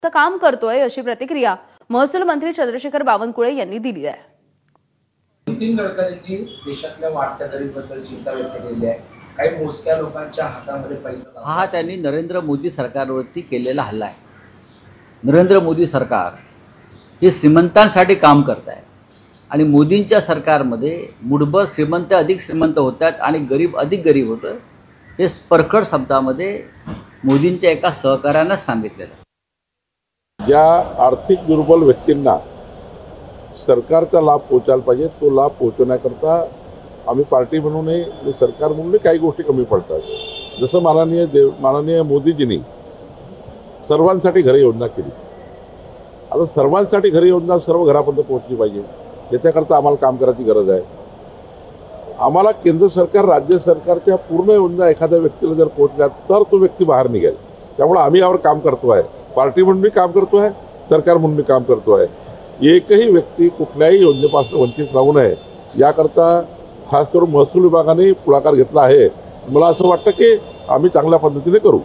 काम करतोय अशी प्रतिक्रिया महसूल मंत्री चंद्रशेखर बावनकुळे यांनी दिली आहे। नितीन गडकरींनी देशातल्या वाढत्या गरिबीबद्दल चिंता व्यक्त केली आहे। काही मोजक्या लोकांच्या हातामध्ये पैसा हा त्यांनी नरेंद्र मोदी सरकारवरती केलेला हल्ला आहे। नरेंद्र मोदी सरकार हे श्रीमंतांसाठी काम करत आहे आणि मोदींच्या सरकारमध्ये मुठभर श्रीमंत अधिक श्रीमंत होतात आणि गरीब अधिक गरीब होतं, हे परखड शब्दामध्ये मोदींच्या एका सहकार्यानं सांगितलेलं आहे। ज्या आर्थिक दुर्बल व्यक्तींना सरकारचा लाभ पोहोचायला पाहिजे तो लाभ पोहोचवण्याकरता आम्ही पार्टी म्हणूनही सरकार म्हणूनही काही गोष्टी कमी पडतात। जसं माननीय मोदीजींनी सर्वांसाठी घरे योजना केली, आता सर्वांसाठी घरे योजना सर्व घरापर्यंत पोहोचली पाहिजे, याच्याकरता आम्हाला काम करायची गरज आहे। आम्हाला केंद्र सरकार राज्य सरकारच्या पूर्ण योजना एखाद्या व्यक्तीला जर पोहोचल्या तर तो व्यक्ती बाहेर निघेल। त्यामुळे आम्ही यावर काम करतो आहे, पार्टी म्हणून मी काम करतो आहे, सरकार म्हणून मी काम करतो आहे। एकही व्यक्ती कुठल्याही योजनेपासून वंचित राहू नये याकरता खास करून महसूल विभागाने पुढाकार घेतला आहे। मला असं वाटतं की आम्ही चांगल्या पद्धतीने करू।